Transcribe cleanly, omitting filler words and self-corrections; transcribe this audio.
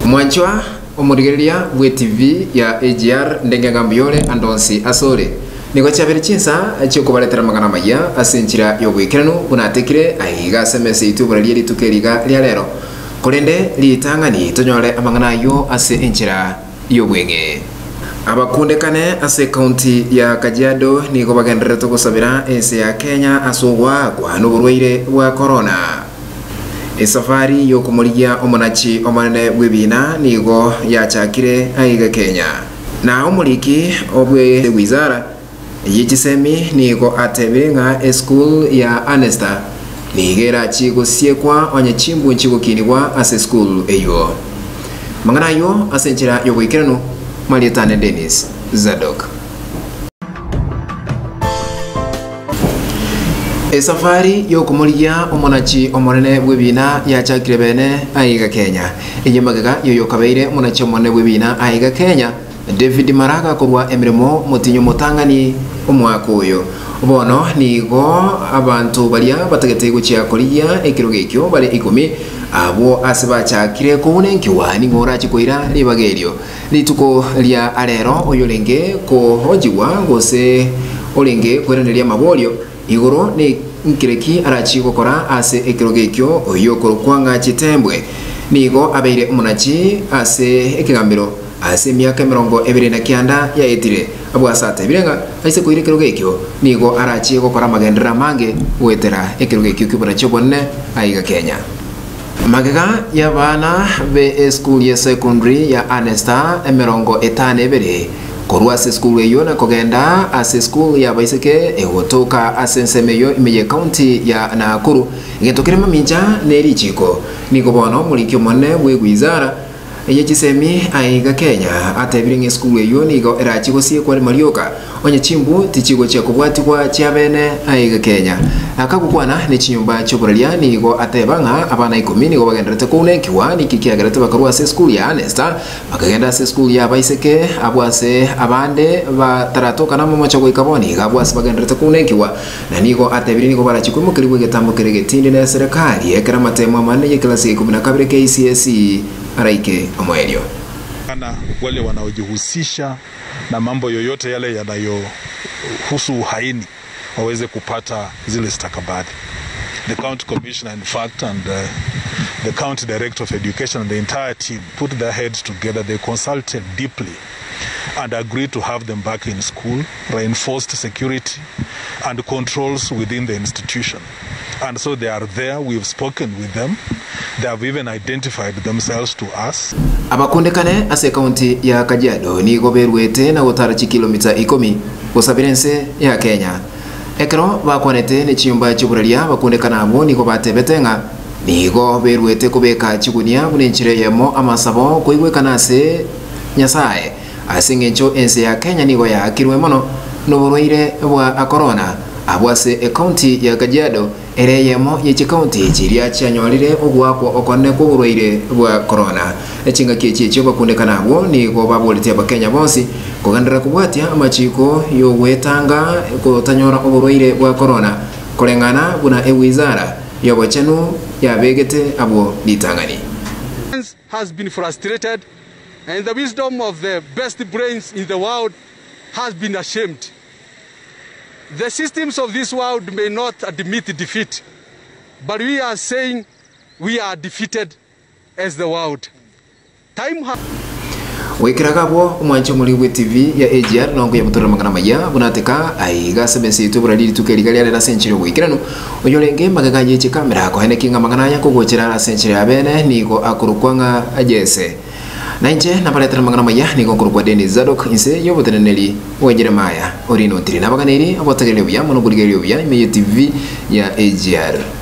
Mwanchwa omurigeria bwe TV ya AGR ndenge ngambiyole andonsi asore niko chabere chinsa cyo kubaletera magana maya asenchira yo gwikirano bunatekire ayiga semese itubura liye litukeriga lya lero kolende litangani tonyole amangana yo ase enchira yo gwenge abakundekane ase county ya Kajiado niko bagendere to kusabira ense ya Kenya asogwa kwa n'uburwaire bwa corona. Esafari yo kumuligia omonachi omanene bwebina nigo yachakire ayiga Kenya na omuliki obwe wizara yichisemi nigo atebenga school ya Anesta nigera chigo siekwa onye chimbu nchigo kinibwa ase school eyo mangana yo asenchira yo gwikirano Malietane Dennis Zadok. Safari yo kumuligia omonachi omonene bwebina yachakire bene ayiga Kenya enyemagaga yo yokabeire omonachi omonene bwebina ayiga Kenya David Maraga kurwa emirimo mutinyo mutangani omwaka oyo bono nigo abantu balia batagete guchya kolia ekirogekyo bale 10 abo asibachakire kubunenkiwa ningora chikoira libagerio lituko lya alero oyolenge ko hojiwa gose olenge kwereneria mabolyo igoro ni nkireki arachi gukora ase ekirogekyo oyo korkwanga chitembwe nigo abeire omunachi ase ekigambiro ase myaka 29 ya etire abo asate birenga aise koire kirogekyo nigo arachi gukora magendera mange wetera ekirogekyo kibona chobonne ayiga Kenya magega ya bana be school ya secondary ya Anesta 52 korwa ase school eyo na kogenda ase school ya baiseke egotoka ase nsemeyo imeye county ya Nakuru igentokire maminja neri chiko niko bono mulikyo monne bwegwizara yechisemi ayiga Kenya atebiringe school eyo nigo erachigo sie kwa marioka onye chimbu tichigo cha kubwatikwa cha bene ayiga Kenya akagukwana ne chinyumba choboralia nigo atebanga abana 10 nigo bagenderete kunenkiwa nikikiagerete bakarwa ase school ya Anesta bakagenda ase school ya baiseke abwase abande bataratoka na mama chago ikaboni abwase bagenderete kunenkiwa na nigo atebiri nigo barachikwe kiribwe getambo kiregetinde na serikali ekera matemo manne ye klasi 12 KCSE araike omoelio kana wale wanaojihusisha na mambo yoyote yale yanayohusu uhaini waweze kupata zile stakabadhi. The county commissioner in fact and the county director of education and the entire team put their heads together. They consulted deeply and agreed to have them back in school, reinforced security and controls within the institution. And so they are there. We've spoken with them. They have even identified themselves to us. Abakundekane ase county ya Kajiado ni goberwete na gotarachi kilomita 10 gosabirense ya Kenya. Ekero bakwanete ne chiyumba chiburalia bakundekana abo niko batebetenga nigo berwete kubeka chigunia bunenchire yemo amasabo koigwekana ase Nyasaye asingencho ense ya Kenya nigo ya kirwe mono noborwaire bwa corona abwase county ya Kajiado ereyemo yeche county chiria chanyolire ogwako okone ko burwaire bwa corona echinga kichi cyo bakundekana abo nigo babolite abakenya bonsi kugandira kubwatia amachiko yo wetanga ko tanyora oburwaire bwa corona kolengana buna ewizara yobochenu yabegete abo litangani has been frustrated and the wisdom of the best brains in the world has been ashamed. The systems of this world may not admit defeat, but we are saying we are defeated as the world. Time has Wekiragabo umwancho muri TV ya AGR nongo ya mutora magana maya bunateka ayiga semese itubura liri tukerigali ala senchiro wikirano oyolenge magaganye che kamera ko hene kinga magana ya kugokera ala senchiro abene niko akurukwanga ajese nanje napaletera magana maya niko kurukwa Dennis Zadok inse yoboteneli Jeremiah orino tiri nabaganeri abotegelebya mono kurigelebya imeye TV ya AGR.